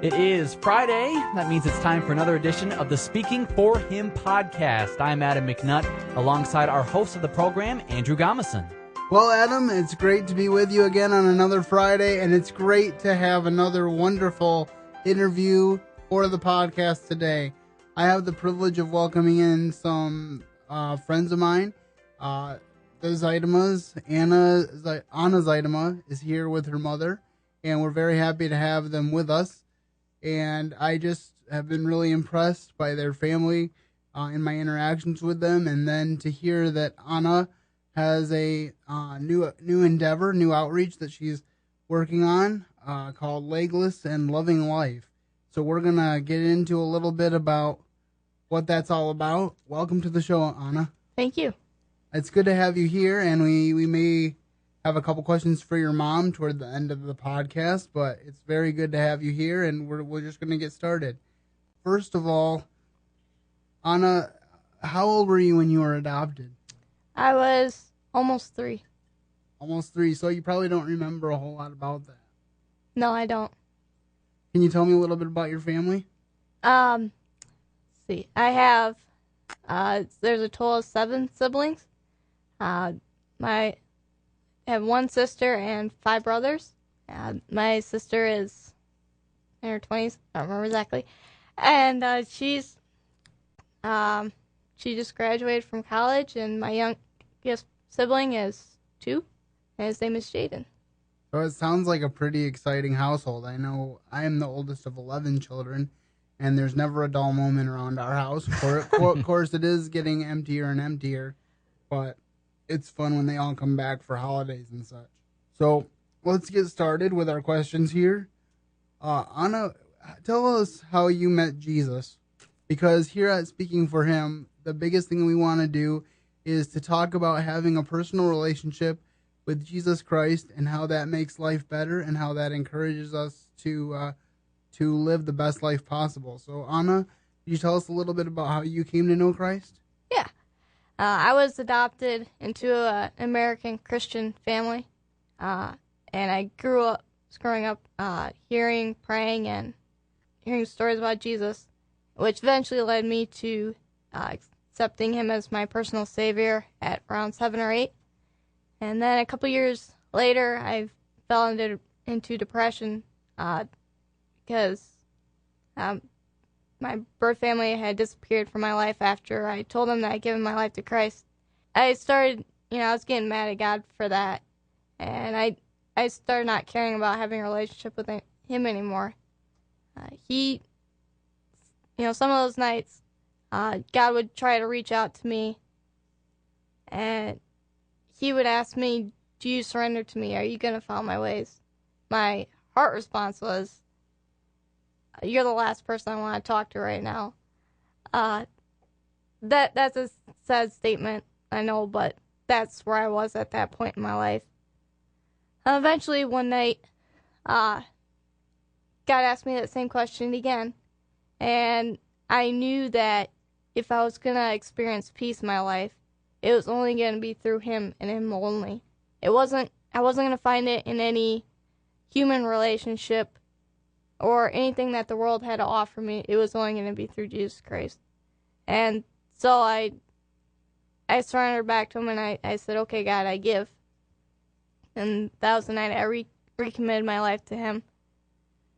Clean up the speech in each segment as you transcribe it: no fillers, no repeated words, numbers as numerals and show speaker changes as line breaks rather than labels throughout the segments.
It is Friday. That means it's time for another edition of the Speaking for Him podcast. I'm Adam McNutt, alongside our host of the program, Andrew Gomison.
Well, Adam, it's great to be with you again on another Friday, and it's great to have another wonderful interview for the podcast today. I have the privilege of welcoming in some friends of mine. The Zuidemas. Ana Zuidema is here with her mother, and we're very happy to have them with us. And I just have been really impressed by their family in my interactions with them. And then to hear that Ana has a new endeavor, new outreach that she's working on called Legless and Loving Life. So we're going to get into a little bit about what that's all about. Welcome to the show, Ana.
Thank you.
It's good to have you here, and we may have a couple questions for your mom toward the end of the podcast, but it's very good to have you here, and we're just going to get started. First of all, Ana, how old were you when you were adopted?
I was almost 3.
Almost 3, so you probably don't remember a whole lot about that.
No, I don't.
Can you tell me a little bit about your family?
Let's see. I have, there's a total of 7 siblings. I have 1 sister and 5 brothers. My sister is in her 20s. I don't remember exactly. And she just graduated from college, and my youngest sibling is 2, and his name is Jaden.
So it sounds like a pretty exciting household. I know I am the oldest of 11 children, and there's never a dull moment around our house. Of course, it is getting emptier and emptier, but it's fun when they all come back for holidays and such. So let's get started with our questions here. Ana, tell us how you met Jesus, because here at Speaking for Him, the biggest thing we want to do is to talk about having a personal relationship with Jesus Christ and how that makes life better and how that encourages us to live the best life possible. So Ana, could you tell us a little bit about how you came to know Christ?
Yeah. I was adopted into an American Christian family, and I growing up hearing, praying, and hearing stories about Jesus, which eventually led me to accepting him as my personal savior at around 7 or 8. And then a couple years later, I fell into depression because my birth family had disappeared from my life after I told them that I'd given my life to Christ. I started, I was getting mad at God for that. And I started not caring about having a relationship with him anymore. Some of those nights, God would try to reach out to me. And he would ask me, do you surrender to me? Are you going to follow my ways? My heart response was, you're the last person I want to talk to right now. That's a sad statement, I know, but that's where I was at that point in my life. Eventually, one night, God asked me that same question again, and I knew that if I was going to experience peace in my life, it was only going to be through him and him only. I wasn't going to find it in any human relationship or anything that the world had to offer me. It was only going to be through Jesus Christ. And so I surrendered back to him, and I said, okay, God, I give. And that was the night I recommitted my life to him.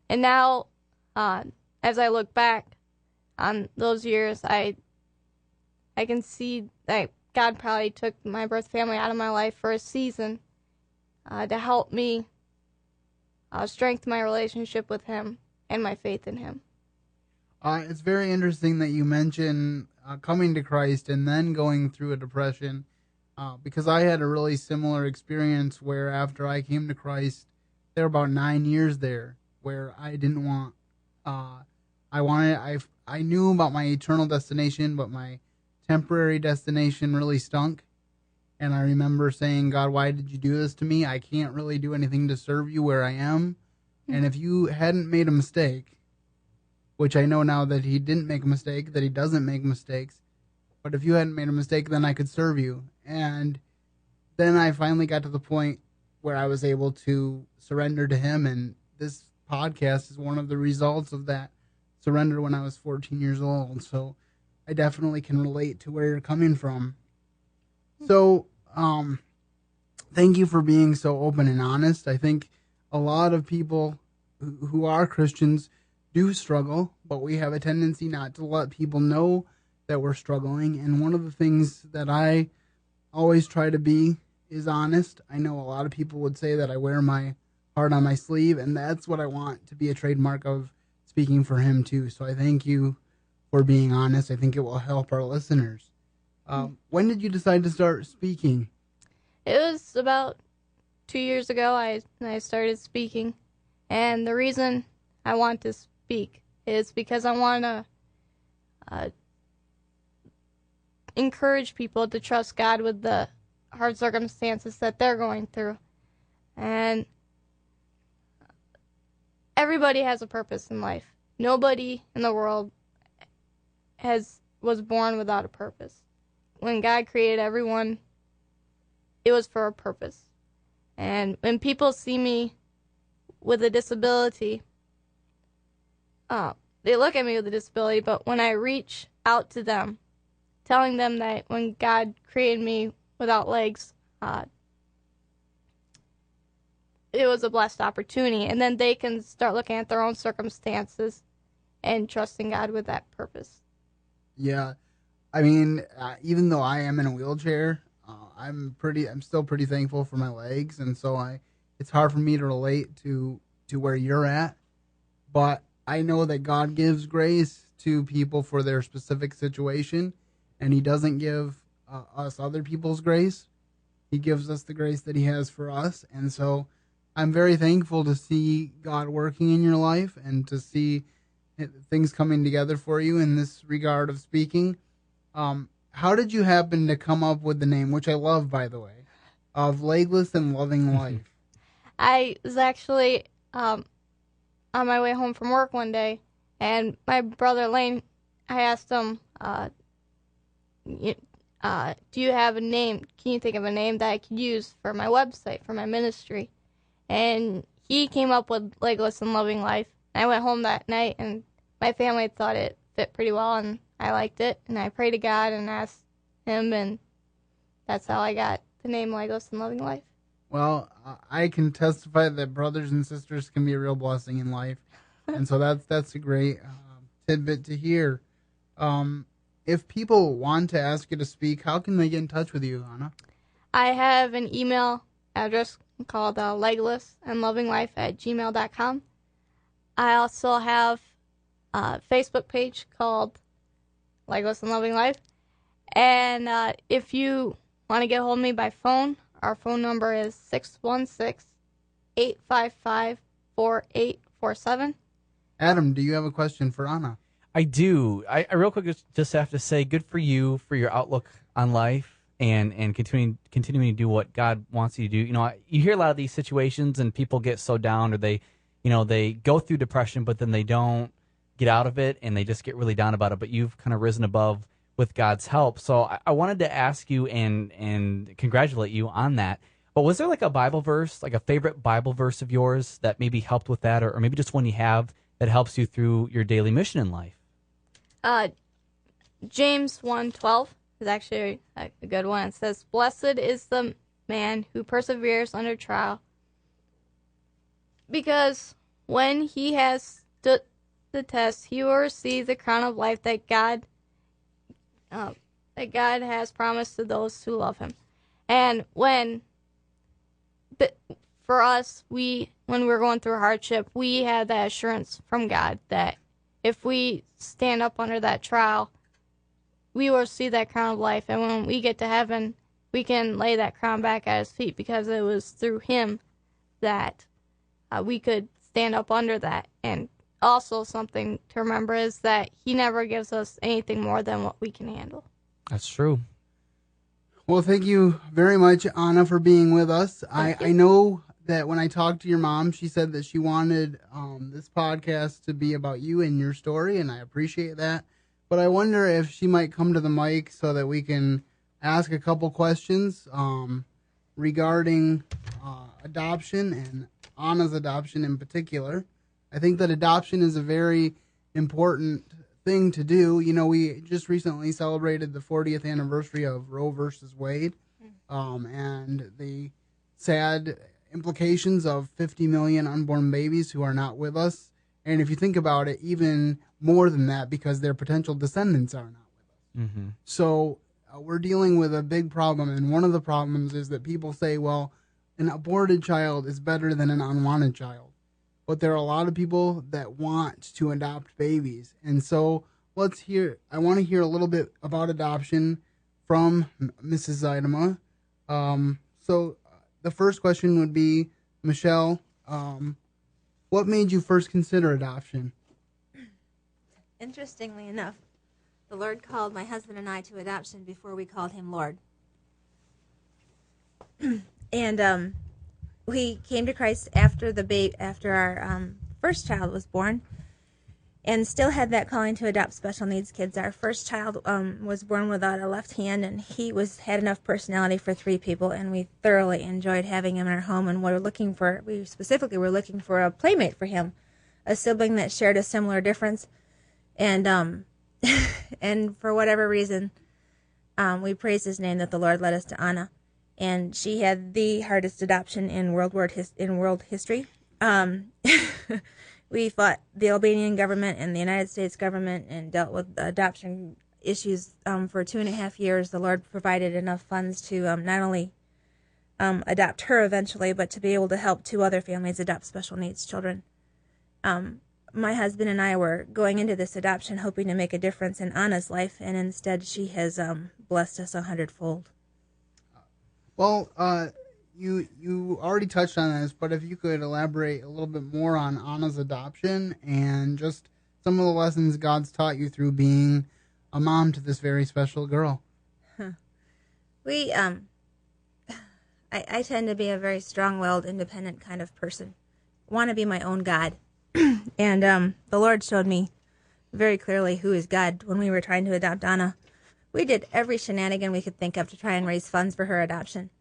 And now, as I look back on those years, I can see that God probably took my birth family out of my life for a season to help me strengthen my relationship with him and my faith in him.
It's very interesting that you mention coming to Christ and then going through a depression, because I had a really similar experience where after I came to Christ, there were about 9 years there where I didn't want, I knew about my eternal destination, but my temporary destination really stunk. And I remember saying, God, why did you do this to me? I can't really do anything to serve you where I am. And if you hadn't made a mistake, which I know now that he didn't make a mistake, that he doesn't make mistakes, but if you hadn't made a mistake, then I could serve you. And then I finally got to the point where I was able to surrender to him, and this podcast is one of the results of that surrender when I was 14 years old. So I definitely can relate to where you're coming from. So, thank you for being so open and honest. I think a lot of people who are Christians do struggle, but we have a tendency not to let people know that we're struggling. And one of the things that I always try to be is honest. I know a lot of people would say that I wear my heart on my sleeve, and that's what I want to be a trademark of speaking for him too. So I thank you for being honest. I think it will help our listeners. When did you decide to start speaking?
It was about 2 years ago I started speaking. And the reason I want to speak is because I want to encourage people to trust God with the hard circumstances that they're going through. And everybody has a purpose in life. Nobody in the world was born without a purpose. When God created everyone, it was for a purpose. And when people see me with a disability, they look at me with a disability, but when I reach out to them, telling them that when God created me without legs, it was a blessed opportunity, and then they can start looking at their own circumstances and trusting God with that purpose.
Yeah, I mean, even though I am in a wheelchair, I'm still pretty thankful for my legs, and so it's hard for me to relate to where you're at, but I know that God gives grace to people for their specific situation, and He doesn't give us other people's grace. He gives us the grace that He has for us, and so I'm very thankful to see God working in your life and to see things coming together for you in this regard of speaking. How did you happen to come up with the name, which I love, by the way, of Legless and Loving Life?
I was actually on my way home from work one day, and my brother Lane, I asked him, do you have a name? Can you think of a name that I could use for my website, for my ministry? And he came up with Legless and Loving Life. I went home that night, and my family thought it fit pretty well, and I liked it. And I prayed to God and asked Him, and that's how I got the name Legless and Loving Life.
Well, I can testify that brothers and sisters can be a real blessing in life, and so that's a great tidbit to hear. If people want to ask you to speak, how can they get in touch with you, Ana?
I have an email address called leglessandlovinglife@gmail.com. I also have a Facebook page called Legless and Loving Life. And if you want to get a hold of me by phone, our phone number is 616-855-4847.
Adam, do you have a question for Ana?
I do. I real quick just have to say, good for you for your outlook on life and continuing to do what God wants you to do. You know, you hear a lot of these situations and people get so down, or they go through depression, but then they don't get out of it and they just get really down about it. But you've kind of risen above with God's help. So I wanted to ask you and congratulate you on that. But was there like a Bible verse, like a favorite Bible verse of yours that maybe helped with that, or maybe just one you have that helps you through your daily mission in life?
James 1:12 is actually a good one. It says, "Blessed is the man who perseveres under trial, because when he has stood the test, he will receive the crown of life that God has promised to those who love Him." And for us, when we're going through hardship, we had that assurance from God that if we stand up under that trial, we will see that crown of life. And when we get to heaven, we can lay that crown back at His feet, because it was through Him that we could stand up under that. And also something to remember is that He never gives us anything more than what we can handle.
That's true.
Well, thank you very much, Ana, for being with us. I know that when I talked to your mom, she said that she wanted this podcast to be about you and your story, and I appreciate that. But I wonder if she might come to the mic so that we can ask a couple questions regarding adoption and Ana's adoption in particular. I think that adoption is a very important thing to do. You know, we just recently celebrated the 40th anniversary of Roe versus Wade, and the sad implications of 50 million unborn babies who are not with us. And if you think about it, even more than that, because their potential descendants are not with us. Mm-hmm. So we're dealing with a big problem, and one of the problems is that people say, well, an aborted child is better than an unwanted child. But there are a lot of people that want to adopt babies. And so I want to hear a little bit about adoption from Mrs. Zuidema. So the first question would be, Michelle, what made you first consider adoption?
Interestingly enough, the Lord called my husband and I to adoption before we called him Lord. And we came to Christ after our first child was born, and still had that calling to adopt special needs kids. Our first child was born without a left hand, and he had enough personality for 3 people, and we thoroughly enjoyed having him in our home. And we specifically were looking for a playmate for him, a sibling that shared a similar difference. And and for whatever reason, we praise His name that the Lord led us to Ana, and she had the hardest adoption in world history. We fought the Albanian government and the United States government and dealt with adoption issues for 2.5 years. The Lord provided enough funds to not only adopt her eventually, but to be able to help 2 other families adopt special needs children. My husband and I were going into this adoption hoping to make a difference in Ana's life, and instead she has blessed us 100-fold.
Well, you already touched on this, but if you could elaborate a little bit more on Ana's adoption and just some of the lessons God's taught you through being a mom to this very special girl.
I tend to be a very strong-willed, independent kind of person. Want to be my own God. And the Lord showed me very clearly who is God when we were trying to adopt Ana. We did every shenanigan we could think of to try and raise funds for her adoption.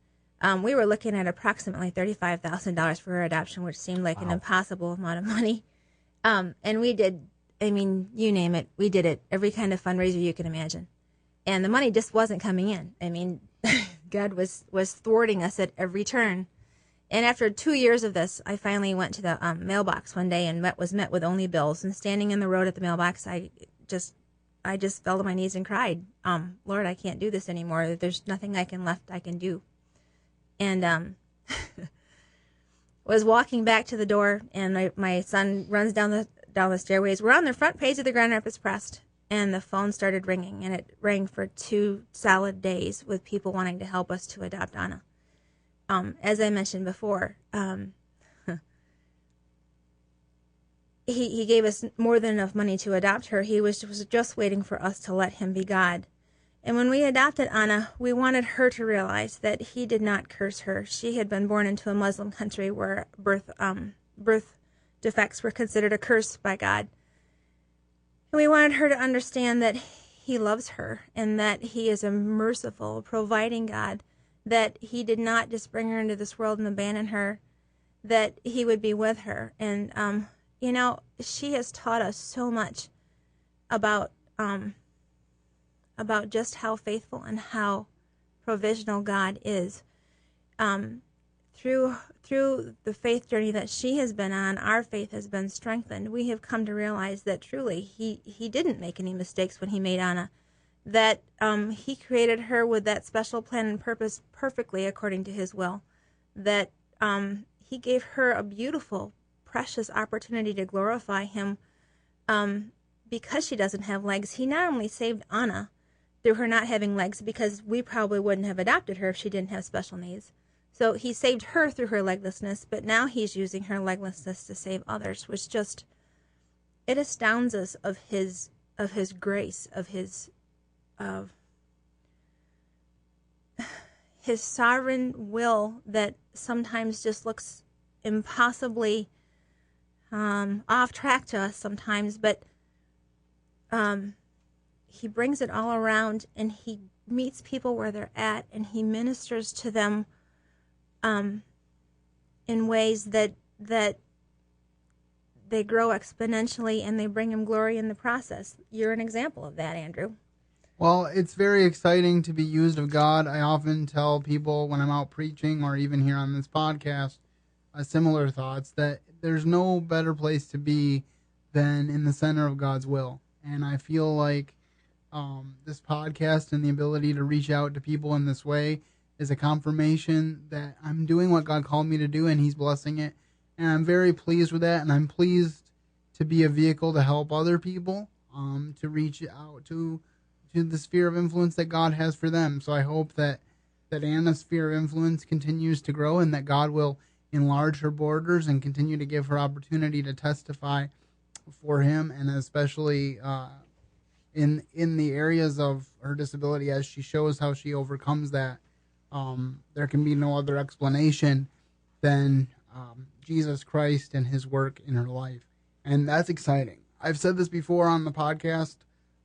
We were looking at approximately $35,000 for her adoption, which seemed like an impossible amount of money. And we did, you name it, we did it, every kind of fundraiser you can imagine. And the money just wasn't coming in. God was thwarting us at every turn. And after 2 years of this, I finally went to the mailbox one day and was met with only bills. And standing in the road at the mailbox, I just fell to my knees and cried, Lord, I can't do this anymore. There's nothing I can do. And was walking back to the door, and my son runs down the stairways. We're on the front page of the Grand Rapids Press, and the phone started ringing, and it rang for 2 solid days with people wanting to help us to adopt Ana. As I mentioned before, he gave us more than enough money to adopt her. He was just waiting for us to let him be God. And when we adopted Ana, we wanted her to realize that he did not curse her. She had been born into a Muslim country where birth defects were considered a curse by God. And we wanted her to understand that he loves her and that he is a merciful, providing God, that he did not just bring her into this world and abandon her, that he would be with her. And, she has taught us so much about just how faithful and how provisional God is. Through the faith journey that she has been on, our faith has been strengthened. We have come to realize that truly he didn't make any mistakes when he made Ana, that he created her with that special plan and purpose perfectly according to his will, that he gave her a beautiful, precious opportunity to glorify him because she doesn't have legs. He not only saved Ana through her not having legs, because we probably wouldn't have adopted her if she didn't have special needs. So he saved her through her leglessness, but now he's using her leglessness to save others, which just, it astounds us of his grace, of his sovereign will that sometimes just looks impossibly off track to us sometimes, but he brings it all around, and he meets people where they're at, and he ministers to them in ways that they grow exponentially and they bring him glory in the process. You're an example of that, Andrew.
Well, it's very exciting to be used of God. I often tell people when I'm out preaching or even here on this podcast, similar thoughts, that there's no better place to be than in the center of God's will. And I feel like this podcast and the ability to reach out to people in this way is a confirmation that I'm doing what God called me to do, and he's blessing it. And I'm very pleased with that, and I'm pleased to be a vehicle to help other people to reach out to the sphere of influence that God has for them. So I hope that Anna's sphere of influence continues to grow, and that God will enlarge her borders and continue to give her opportunity to testify for him, and especially in the areas of her disability, as she shows how she overcomes that. There can be no other explanation than Jesus Christ and his work in her life. And that's exciting. I've said this before on the podcast,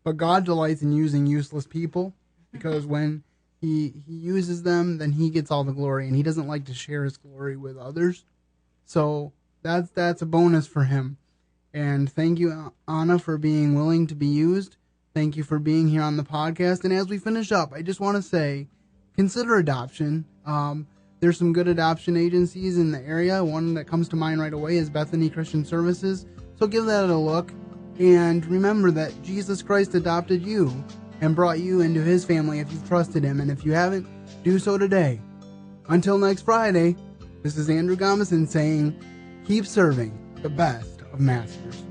but God delights in using useless people, because when he uses them, then he gets all the glory, and he doesn't like to share his glory with others. So that's a bonus for him. And thank you, Anna, for being willing to be used. Thank you for being here on the podcast. And as we finish up, I just want to say, consider adoption. There's some good adoption agencies in the area. One that comes to mind right away is Bethany Christian Services. So give that a look. And remember that Jesus Christ adopted you and brought you into his family if you've trusted him. And if you haven't, do so today. Until next Friday, this is Andrew Gomison saying, keep serving the best of masters.